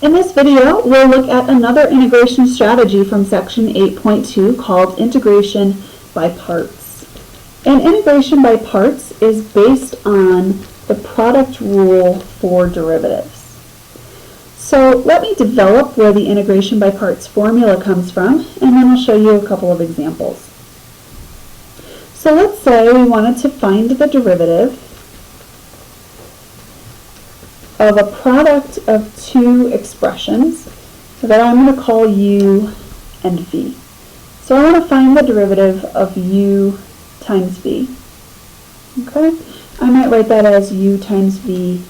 In this video, we'll look at another integration strategy from section 8.2 called integration by parts. And integration by parts is based on the product rule for derivatives. So let me develop where the integration by parts formula comes from, and then I'll show you a couple of examples. So let's say we wanted to find the derivative of a product of two expressions that I'm going to call u and v. So I want to find the derivative of u times v. Okay? I might write that as u times v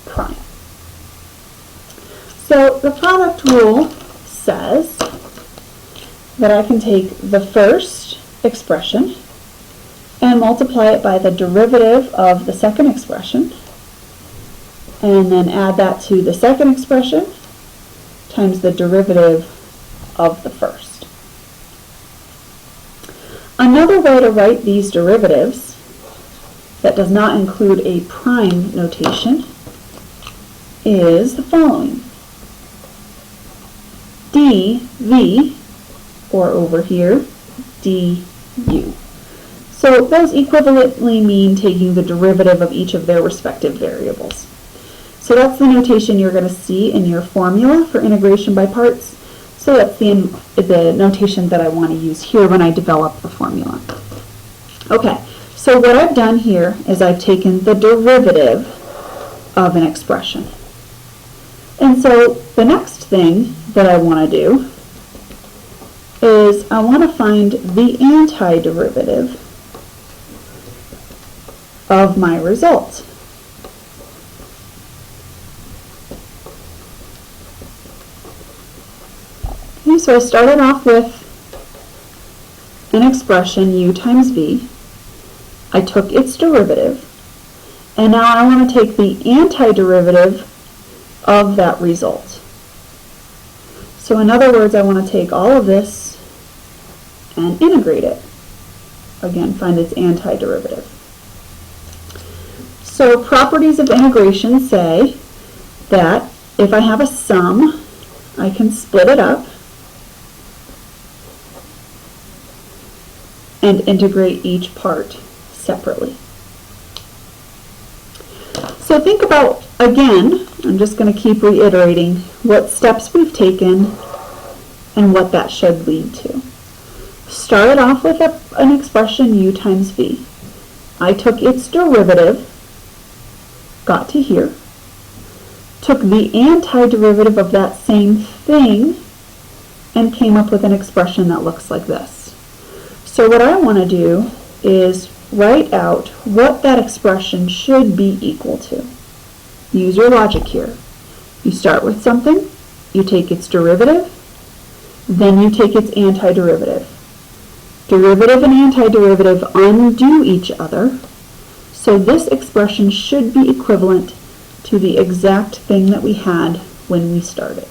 prime. So the product rule says that I can take the first expression and multiply it by the derivative of the second expression, and then add that to the second expression times the derivative of the first. Another way to write these derivatives that does not include a prime notation is the following. dv, or over here, du. So those equivalently mean taking the derivative of each of their respective variables. So that's the notation you're going to see in your formula for integration by parts. So that's the notation that I want to use here when I develop the formula. Okay, so what I've done here is I've taken the derivative of an expression. And so the next thing that I want to do is I want to find the antiderivative of my result. Okay, so I started off with an expression u times v. I took its derivative, and now I want to take the antiderivative of that result. So in other words, I want to take all of this and integrate it. Again, find its antiderivative. So properties of integration say that if I have a sum, I can split it up and integrate each part separately. So think about, again, I'm just going to keep reiterating what steps we've taken and what that should lead to. Started off with an expression u times v. I took its derivative, got to here, took the antiderivative of that same thing, and came up with an expression that looks like this. So what I want to do is write out what that expression should be equal to. Use your logic here. You start with something, you take its derivative, then you take its antiderivative. Derivative and antiderivative undo each other, so this expression should be equivalent to the exact thing that we had when we started.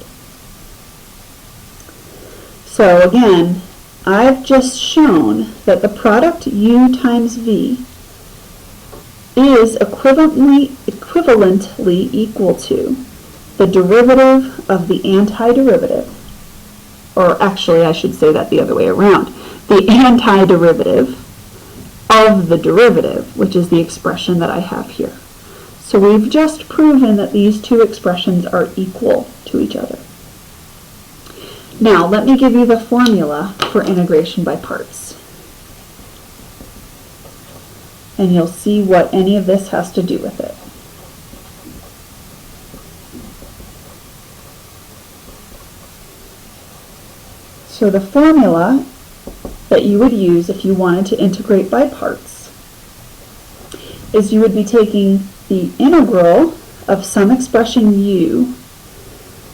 So again, I've just shown that the product u times v is equivalently equal to the derivative of the antiderivative, or actually I should say that the other way around, the antiderivative of the derivative, which is the expression that I have here. So we've just proven that these two expressions are equal to each other. Now let me give you the formula for integration by parts. And you'll see what any of this has to do with it. So the formula that you would use if you wanted to integrate by parts is you would be taking the integral of some expression u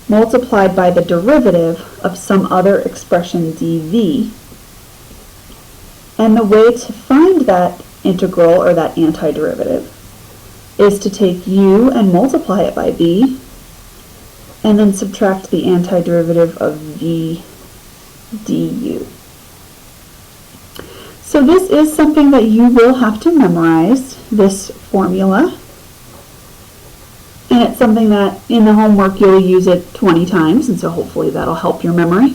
multiplied by the derivative of some other expression dv, and the way to find that integral or that antiderivative is to take u and multiply it by v, and then subtract the antiderivative of v du. So this is something that you will have to memorize, this formula. And it's something that in the homework you'll use it 20 times, and so hopefully that'll help your memory.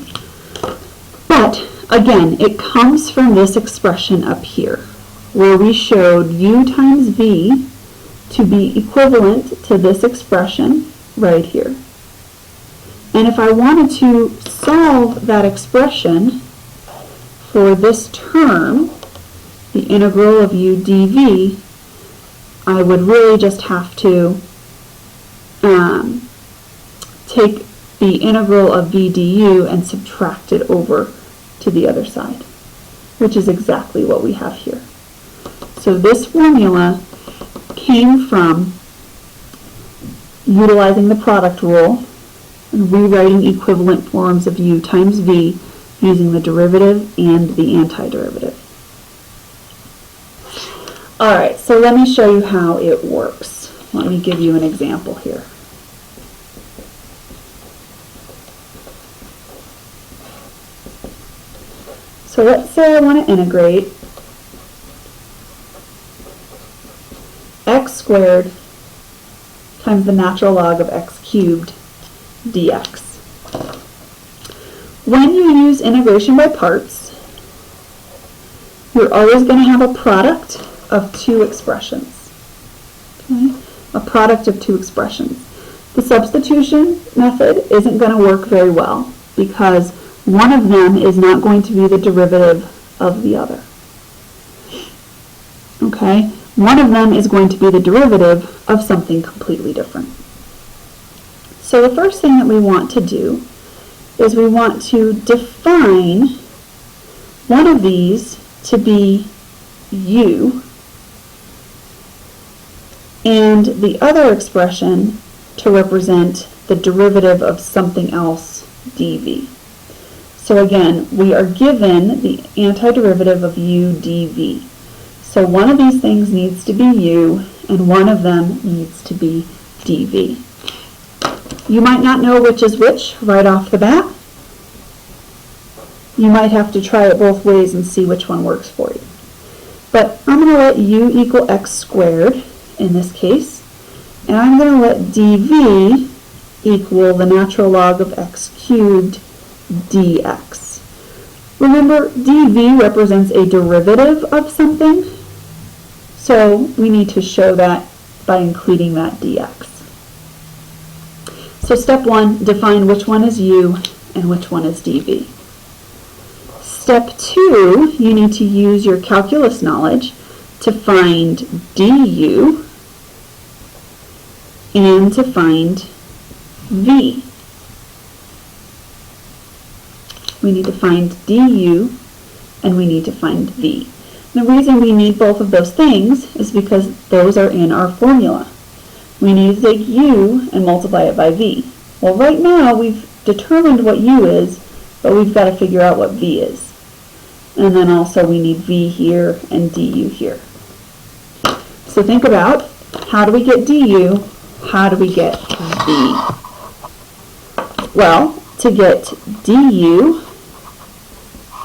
But again, it comes from this expression up here, where we showed u times v to be equivalent to this expression right here. And if I wanted to solve that expression for this term, the integral of u dv, I would really just have to take the integral of v du and subtract it over to the other side, which is exactly what we have here. So this formula came from utilizing the product rule and rewriting equivalent forms of u times v using the derivative and the antiderivative. Alright, so let me show you how it works. Let me give you an example here. So let's say I want to integrate x squared times the natural log of x cubed dx. When you use integration by parts, you're always going to have a product of two expressions. Okay? A product of two expressions. The substitution method isn't going to work very well because one of them is not going to be the derivative of the other. Okay? One of them is going to be the derivative of something completely different. So the first thing that we want to do is we want to define one of these to be u and the other expression to represent the derivative of something else dv. So again, we are given the antiderivative of u dv. So one of these things needs to be u and one of them needs to be dv. You might not know which is which right off the bat. You might have to try it both ways and see which one works for you. But I'm going to let u equal x squared in this case, and I'm going to let dv equal the natural log of x cubed dx. Remember, dv represents a derivative of something, so we need to show that by including that dx. So step 1, define which one is u and which one is dv. Step 2, you need to use your calculus knowledge to find du and to find v. We need to find du and we need to find v. The reason we need both of those things is because those are in our formula. We need to take u and multiply it by v. Well, right now we've determined what u is, but we've got to figure out what v is. And then also we need v here and du here. So think about, how do we get du? How do we get v? Well, to get du,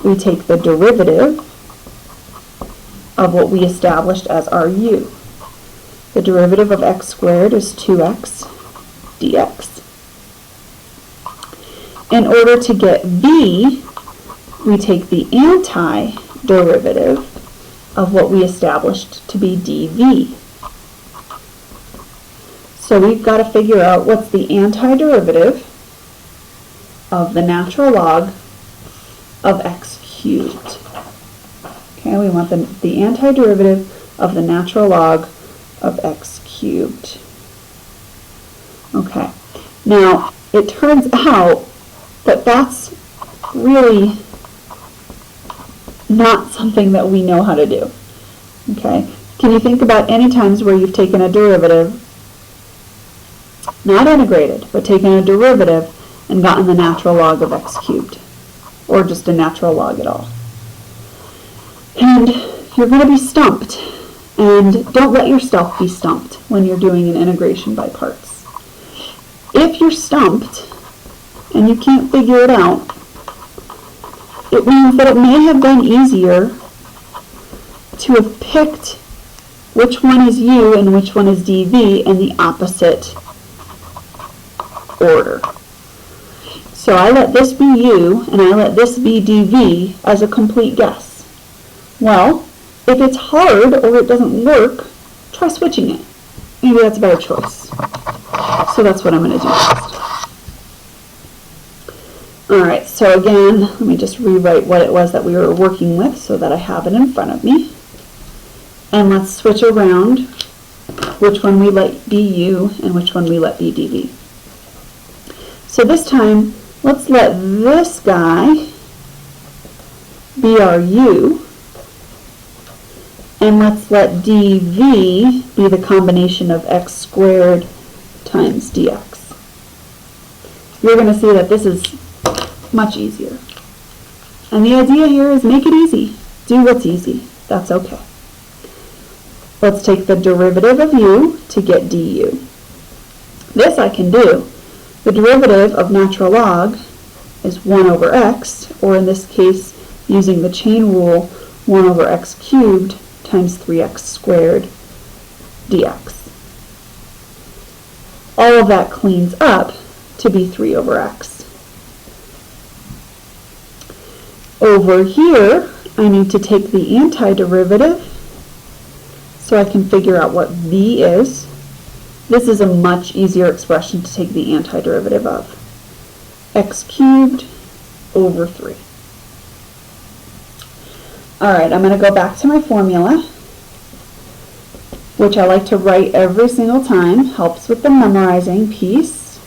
we take the derivative of what we established as our u. The derivative of x squared is 2x dx. In order to get v, we take the antiderivative of what we established to be dv. So we've got to figure out what's the antiderivative of the natural log of x cubed. Okay, we want the antiderivative of the natural log of x cubed. Okay, now it turns out that that's really not something that we know how to do. Okay, can you think about any times where you've taken a derivative, not integrated, but taken a derivative and gotten the natural log of x cubed, or just a natural log at all? And you're going to be stumped, and don't let yourself be stumped when you're doing an integration by parts. If you're stumped and you can't figure it out, it means that it may have been easier to have picked which one is u and which one is dv in the opposite order. So I let this be u and I let this be dv as a complete guess. Well, if it's hard or it doesn't work, try switching it. Maybe that's a better choice. So that's what I'm going to do next. Alright, so again, let me just rewrite what it was that we were working with so that I have it in front of me. And let's switch around which one we let be u and which one we let be dv. So this time, let's let this guy be our u, and let's let dv be the combination of x squared times dx. You're going to see that this is much easier. And the idea here is make it easy. Do what's easy. That's okay. Let's take the derivative of u to get du. This I can do. The derivative of natural log is 1 over x, or in this case, using the chain rule, 1 over x cubed times 3x squared dx. All of that cleans up to be 3 over x. Over here, I need to take the antiderivative so I can figure out what v is. This is a much easier expression to take the antiderivative of. X cubed over 3. Alright, I'm going to go back to my formula, which I like to write every single time. Helps with the memorizing piece.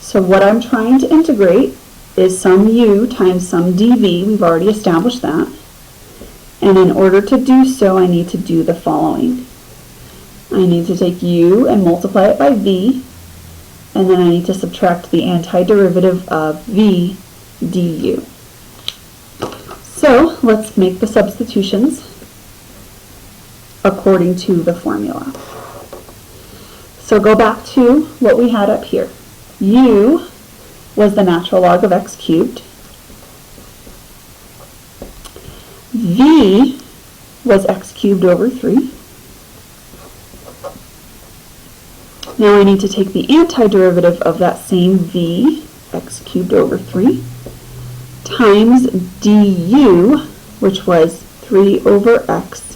So what I'm trying to integrate is some u times some dv. We've already established that. And in order to do so, I need to do the following. I need to take u and multiply it by v, and then I need to subtract the antiderivative of v du. So let's make the substitutions according to the formula. So go back to what we had up here. U was the natural log of x cubed. V was x cubed over 3. Now I need to take the antiderivative of that same v, x cubed over 3, times du, which was 3 over x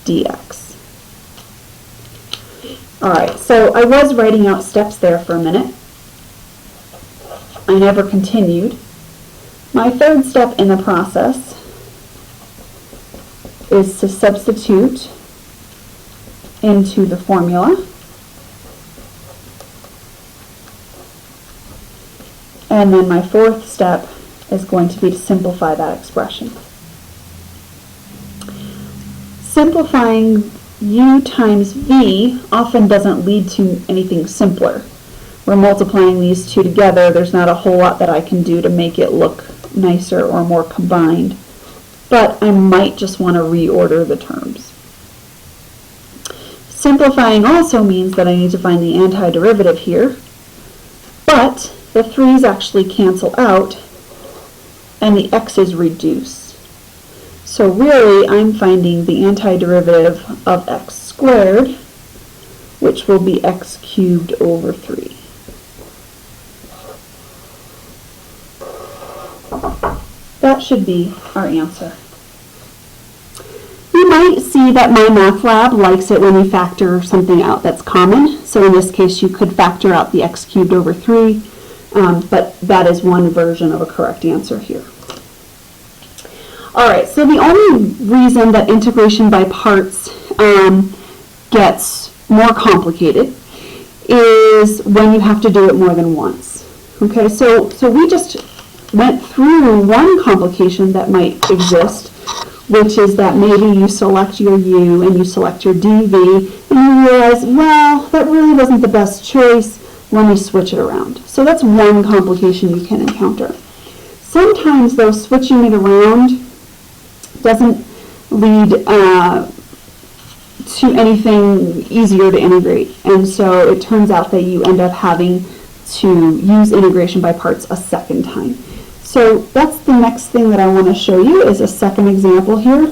dx. Alright, so I was writing out steps there for a minute. I never continued. My third step in the process is to substitute into the formula. And then my fourth step is going to be to simplify that expression. Simplifying u times v often doesn't lead to anything simpler. We're multiplying these two together. There's not a whole lot that I can do to make it look nicer or more combined, but I might just want to reorder the terms. Simplifying also means that I need to find the antiderivative here, but the 3's actually cancel out and the x's reduce. So really I'm finding the antiderivative of x squared, which will be x cubed over 3. That should be our answer. You might see that MyMathLab likes it when you factor something out that's common. So in this case, you could factor out the x cubed over 3, but that is one version of a correct answer here. All right, so the only reason that integration by parts gets more complicated is when you have to do it more than once. Okay, so we just went through one complication that might exist, which is that maybe you select your u and you select your dv, and you realize, well, that really wasn't the best choice, let me switch it around. So that's one complication you can encounter. Sometimes, though, switching it around doesn't lead to anything easier to integrate, and so it turns out that you end up having to use integration by parts a second time. So that's the next thing that I want to show you is a second example here.